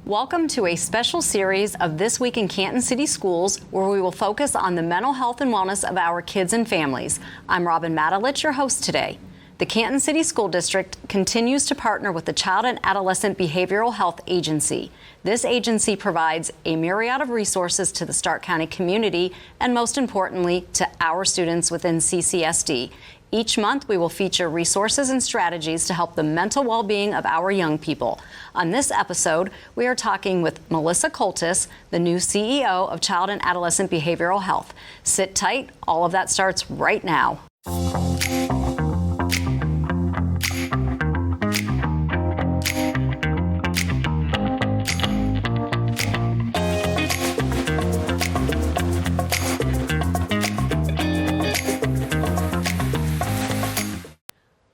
Welcome to a special series of This Week in Canton City Schools, where we will focus on the mental health and wellness of our kids and families. I'm Robin Matalich, your host today. The Canton City School District continues to partner with the Child and Adolescent Behavioral Health Agency. This agency provides a myriad of resources to the Stark County community and, most importantly, to our students within CCSD. Each month, we will feature resources and strategies to help the mental well-being of our young people. On this episode, we are talking with Melissa Coultas, the new CEO of Child and Adolescent Behavioral Health. Sit tight. All of that starts right now.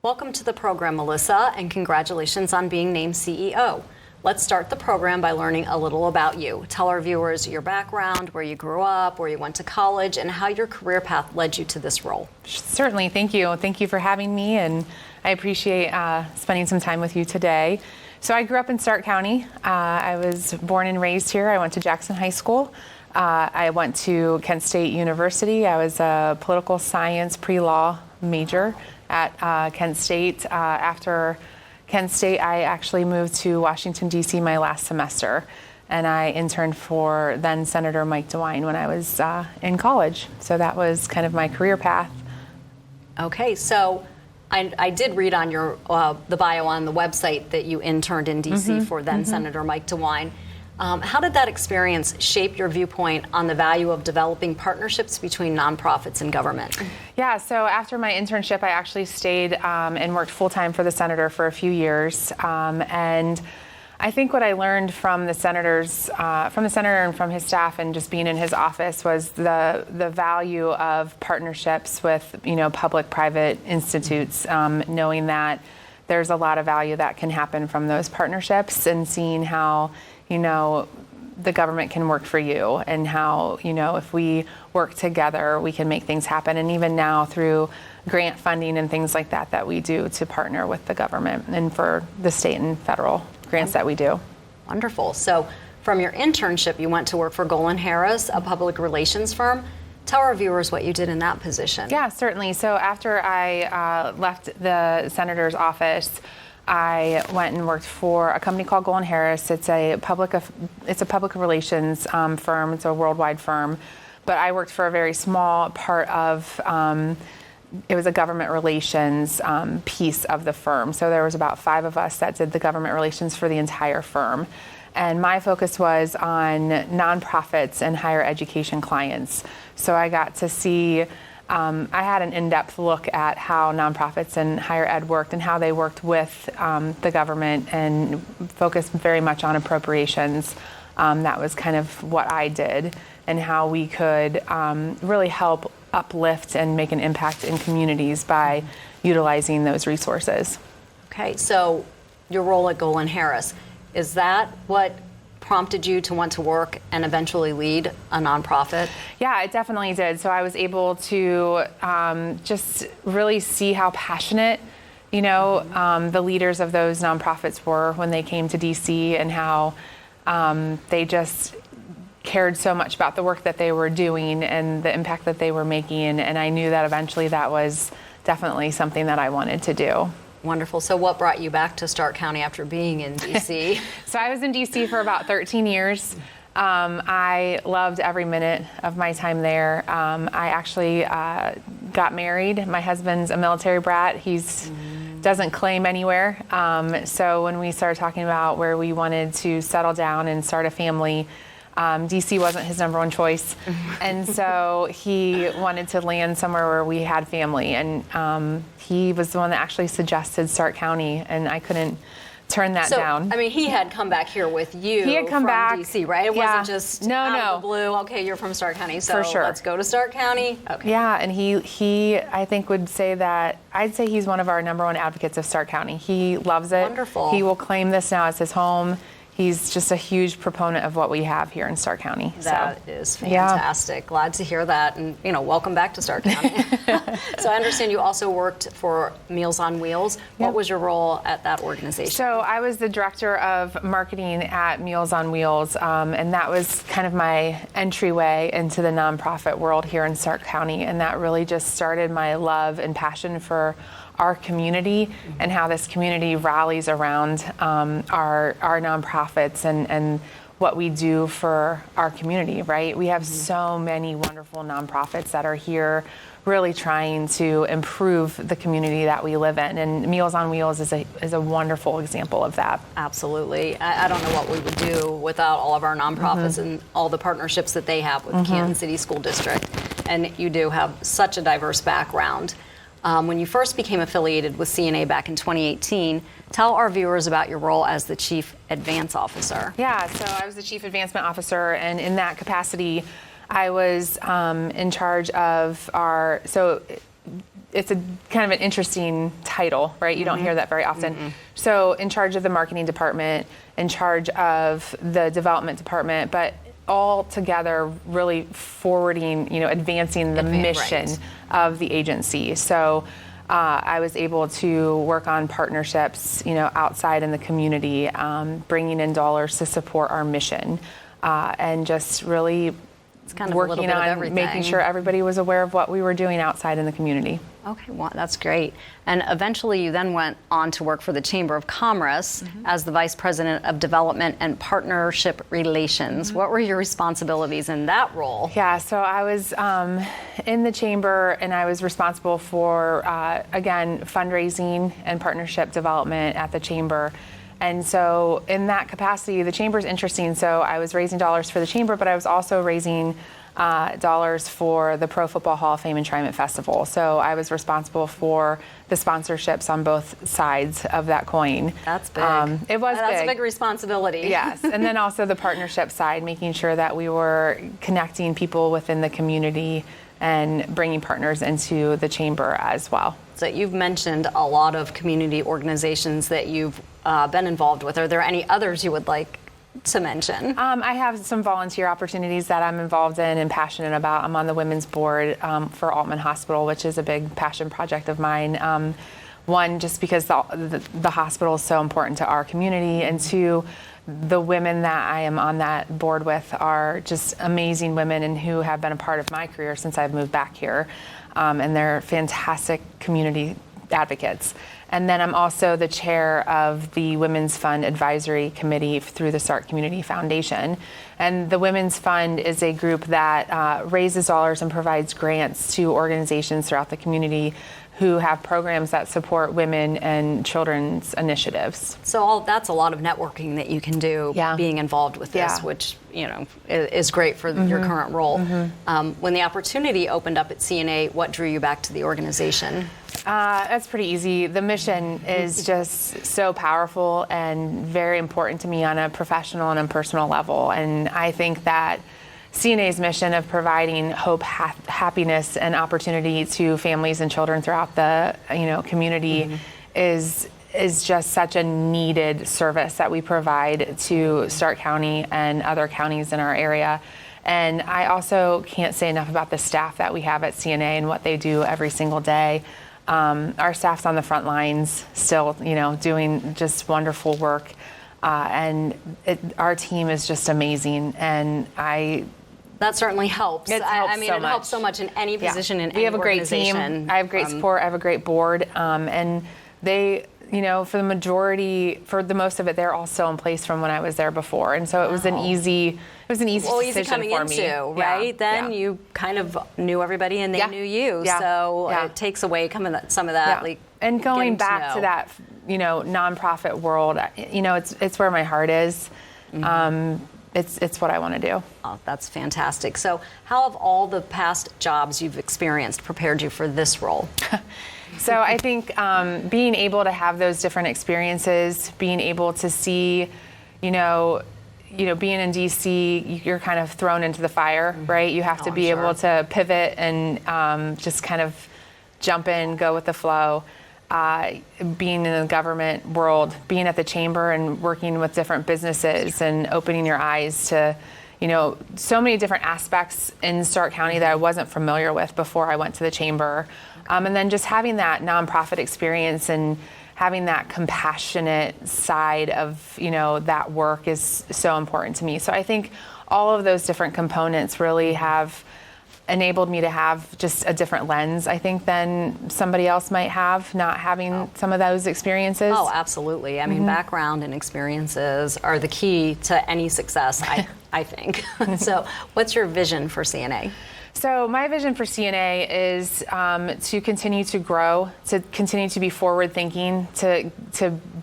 Welcome to the program, Melissa, and congratulations on being named CEO. Let's start the program by learning a little about you. Tell our viewers your background, where you grew up, where you went to college, and how your career path led you to this role. Certainly. Thank you. Thank you for having me, and I appreciate spending some time with you today. So I grew up in Stark County. I was born and raised here. I went to Jackson High School. I went to Kent State University. I was a political science pre-law major at Kent State. After Kent State, I actually moved to Washington, D.C. my last semester, and I interned for then Senator Mike DeWine when I was in college. So that was kind of my career path. Okay, so I did read on your the bio on the website that you interned in D.C. for then Senator Mike DeWine. How did that experience shape your viewpoint on the value of developing partnerships between nonprofits and government? Yeah, so after my internship, I actually stayed and worked full-time for the senator for a few years. And I think what I learned from the senator and from his staff and just being in his office was the value of partnerships with, public-private institutes, knowing that there's a lot of value that can happen from those partnerships, and seeing how the government can work for you, and how, if we work together, we can make things happen. And even now through grant funding and things like that we do to partner with the government, and for the state and federal grants that we do. Wonderful. So from your internship, you went to work for Golan Harris, a public relations firm. Tell our viewers what you did in that position. Yeah, certainly. So after I left the senator's office, I went and worked for a company called Golan Harris. It's a public relations firm. It's a worldwide firm, but I worked for a very small part of. It was a government relations piece of the firm. So there was about 5 of us that did the government relations for the entire firm, and my focus was on nonprofits and higher education clients. So I got to see. I had an in-depth look at how nonprofits and higher ed worked and how they worked with the government, and focused very much on appropriations. That was kind of what I did, and how we could really help uplift and make an impact in communities by utilizing those resources. Okay, so your role at Golan Harris, is that what prompted you to want to work and eventually lead a nonprofit? Yeah, it definitely did. So I was able to just really see how passionate, the leaders of those nonprofits were when they came to DC, and how they just cared so much about the work that they were doing and the impact that they were making. And I knew that eventually that was definitely something that I wanted to do. Wonderful. So what brought you back to Stark County after being in D.C.? So I was in D.C. for about 13 years. I loved every minute of my time there. I actually got married. My husband's a military brat. He's doesn't claim anywhere. So when we started talking about where we wanted to settle down and start a family, DC wasn't his number one choice. And so he wanted to land somewhere where we had family. And he was the one that actually suggested Stark County, and I couldn't turn that down. I mean, he had come back here with you. He had come back, DC, right? It wasn't just out of the blue, okay, you're from Stark County, so for sure. Let's go to Stark County. Okay. Yeah, and he I think would say that, I'd say he's one of our number one advocates of Stark County. He loves it. Wonderful. He will claim this now as his home. he's just a huge proponent of what we have here in Stark County. That is fantastic. Glad to hear that, and welcome back to Stark County. So I understand you also worked for Meals on Wheels. What was your role at that organization? So I was the director of marketing at Meals on Wheels, and that was kind of my entryway into the nonprofit world here in Stark County, and that really just started my love and passion for our community and how this community rallies around our nonprofits and what we do for our community, right? We have so many wonderful nonprofits that are here really trying to improve the community that we live in, and Meals on Wheels is a wonderful example of that. Absolutely. I don't know what we would do without all of our nonprofits and all the partnerships that they have with the Canton City School District, and you do have such a diverse background. When you first became affiliated with CNA back in 2018, tell our viewers about your role as the Chief Advance Officer. Yeah, so I was the Chief Advancement Officer, and in that capacity, I was in charge of it's a kind of an interesting title, right? You don't hear that very often. So in charge of the marketing department, in charge of the development department, but all together really forwarding, advancing the mission of the agency. So I was able to work on partnerships, outside in the community, bringing in dollars to support our mission, and just really kind of working on making sure everybody was aware of what we were doing outside in the community. Okay, well, that's great. And eventually you then went on to work for the Chamber of Commerce as the Vice President of Development and Partnership Relations. What were your responsibilities in that role? Yeah, so I was in the Chamber, and I was responsible for, again, fundraising and partnership development at the Chamber. And so in that capacity, the Chamber is interesting. So I was raising dollars for the Chamber, but I was also raising dollars for the Pro Football Hall of Fame Enshrinement Festival. So I was responsible for the sponsorships on both sides of that coin. That's big. It was That's a big responsibility. Yes, and then also the partnership side, making sure that we were connecting people within the community and bringing partners into the Chamber as well. So you've mentioned a lot of community organizations that you've been involved with. Are there any others you would like to mention? I have some volunteer opportunities that I'm involved in and passionate about. I'm on the women's board for Altman Hospital, which is a big passion project of mine. One, just because the hospital is so important to our community, and two, the women that I am on that board with are just amazing women and who have been a part of my career since I've moved back here. And they're fantastic community advocates. And then I'm also the chair of the Women's Fund Advisory Committee through the Stark Community Foundation. And the Women's Fund is a group that raises dollars and provides grants to organizations throughout the community who have programs that support women and children's initiatives. So that's a lot of networking that you can do being involved with this, which is great for your current role. When the opportunity opened up at CNA, what drew you back to the organization? That's pretty easy. The mission is just so powerful and very important to me on a professional and a personal level. And I think that CNA's mission of providing hope, happiness, and opportunity to families and children throughout the community is just such a needed service that we provide to Stark County and other counties in our area. And I also can't say enough about the staff that we have at CNA and what they do every single day. Our staff's on the front lines still, doing just wonderful work. And our team is just amazing. And that certainly helps. It helps so much in any position in any organization. We have a great team. I have great support. I have a great board. And they, for the most of it, they're all still in place from when I was there before. And so it was an easy decision coming for me. Right? Then you kind of knew everybody and they knew you. So it takes away some of that. Like, and going back to that, nonprofit world, it's where my heart is. It's what I want to do. Oh, that's fantastic. So how have all the past jobs you've experienced prepared you for this role? So I think being able to have those different experiences, being able to see, being in DC, you're kind of thrown into the fire, right? You have to be able to pivot and just kind of jump in, go with the flow. being in the government world, being at the chamber and working with different businesses and opening your eyes to, so many different aspects in Stark County that I wasn't familiar with before I went to the chamber. And then just having that nonprofit experience and having that compassionate side of, that work is so important to me. So I think all of those different components really have enabled me to have just a different lens, I think, than somebody else might have, not having some of those experiences. Oh, absolutely. I mean, background and experiences are the key to any success, I think. So what's your vision for CNA? So my vision for CNA is to continue to grow, to continue to be forward thinking, to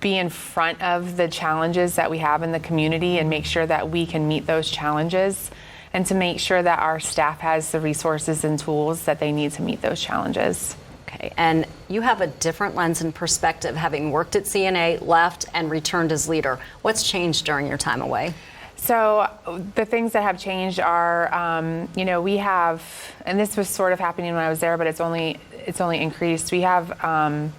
be in front of the challenges that we have in the community and make sure that we can meet those challenges, and to make sure that our staff has the resources and tools that they need to meet those challenges. Okay, and you have a different lens and perspective, having worked at CNA, left, and returned as leader. What's changed during your time away? So the things that have changed are, we have, and this was sort of happening when I was there, but it's only increased. We have a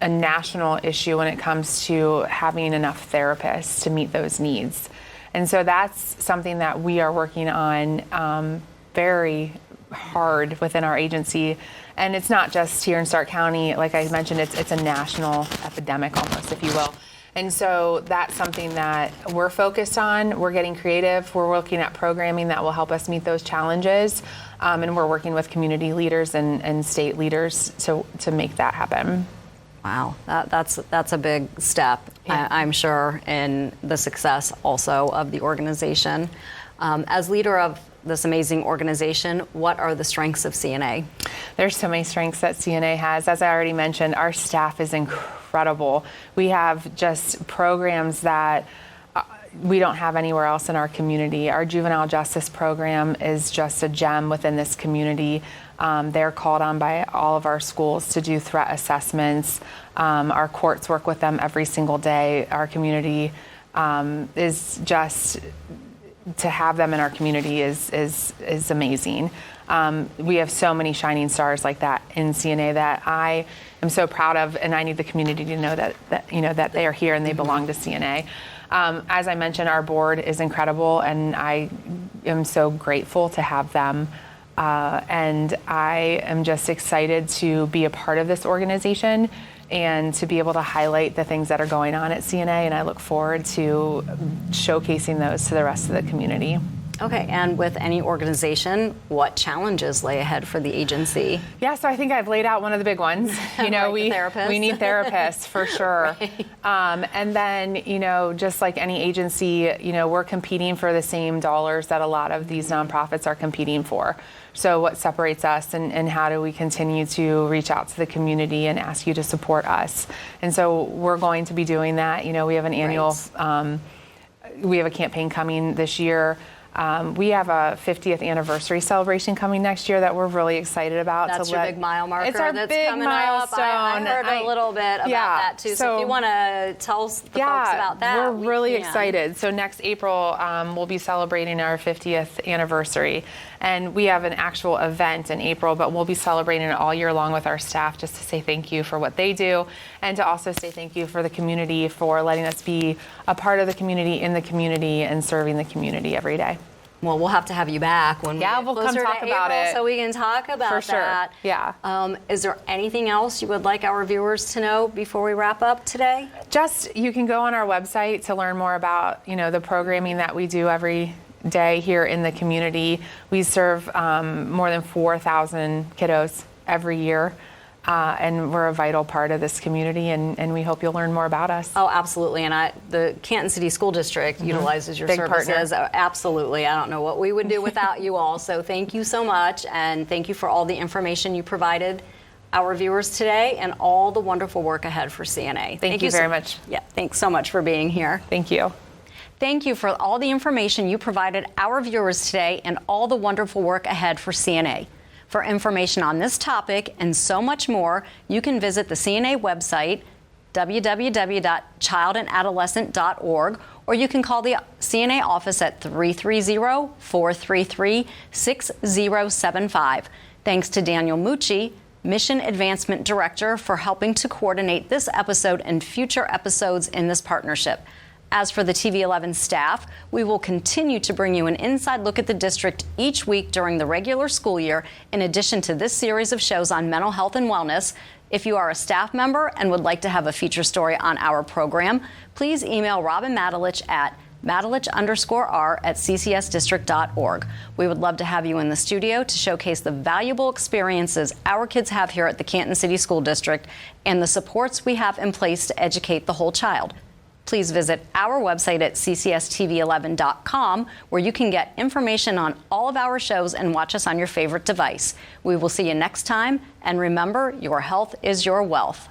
national issue when it comes to having enough therapists to meet those needs. And so that's something that we are working on very hard within our agency. And it's not just here in Stark County. Like I mentioned, it's a national epidemic almost, if you will. And so that's something that we're focused on. We're getting creative. We're looking at programming that will help us meet those challenges. And we're working with community leaders and state leaders to make that happen. Wow, that's a big step, yeah. I'm sure, in the success also of the organization. As leader of this amazing organization, what are the strengths of CNA? There's so many strengths that CNA has. As I already mentioned, our staff is incredible. We have just programs that we don't have anywhere else in our community. Our juvenile justice program is just a gem within this community. They're called on by all of our schools to do threat assessments. Our courts work with them every single day. Our community is just, to have them in our community is amazing. We have so many shining stars like that in CNA that I am so proud of, and I need the community to know that they are here and they belong to CNA. As I mentioned, our board is incredible, and I am so grateful to have them. And I am just excited to be a part of this organization and to be able to highlight the things that are going on at CNA, and I look forward to showcasing those to the rest of the community. Okay, and with any organization, what challenges lay ahead for the agency? Yeah, so I think I've laid out one of the big ones. Right, we need therapists for sure. Right. And then, just like any agency, we're competing for the same dollars that a lot of these nonprofits are competing for. So what separates us, and how do we continue to reach out to the community and ask you to support us? And so we're going to be doing that. We have an annual, we have a campaign coming this year. We have a 50th anniversary celebration coming next year that we're really excited about. That's your big mile marker. It's our that's big coming milestone. up. I heard a little bit about that too. So if you want to tell the folks about that, we're really excited. So next April, we'll be celebrating our 50th anniversary, and we have an actual event in April, but we'll be celebrating it all year long with our staff, just to say thank you for what they do, and to also say thank you for the community for letting us be a part of the community, in the community, and serving the community every day. Well, we'll have to have you back when we get we'll closer come talk to about April, it. so we can talk about for sure. that. Yeah. Is there anything else you would like our viewers to know before we wrap up today? Just, you can go on our website to learn more about, the programming that we do every day here in the community. We serve more than 4,000 kiddos every year. And we're a vital part of this community, and we hope you'll learn more about us. Oh, absolutely. And the Canton City School District utilizes your Big services. Partner. Absolutely. I don't know what we would do without you all. So thank you so much, and thank you for all the information you provided our viewers today, and all the wonderful work ahead for CNA. Thank you very much. Yeah, thanks so much for being here. Thank you. Thank you for all the information you provided our viewers today, and all the wonderful work ahead for CNA. For information on this topic and so much more, you can visit the CNA website, www.childandadolescent.org, or you can call the CNA office at 330-433-6075. Thanks to Daniel Mucci, Mission Advancement Director, for helping to coordinate this episode and future episodes in this partnership. As for the TV11 staff, we will continue to bring you an inside look at the district each week during the regular school year, in addition to this series of shows on mental health and wellness. If you are a staff member and would like to have a feature story on our program, please email Robin Matalich at Matalich_R@ccsdistrict.org. We would love to have you in the studio to showcase the valuable experiences our kids have here at the Canton City School District and the supports we have in place to educate the whole child. Please visit our website at ccstv11.com, where you can get information on all of our shows and watch us on your favorite device. We will see you next time, and remember, your health is your wealth.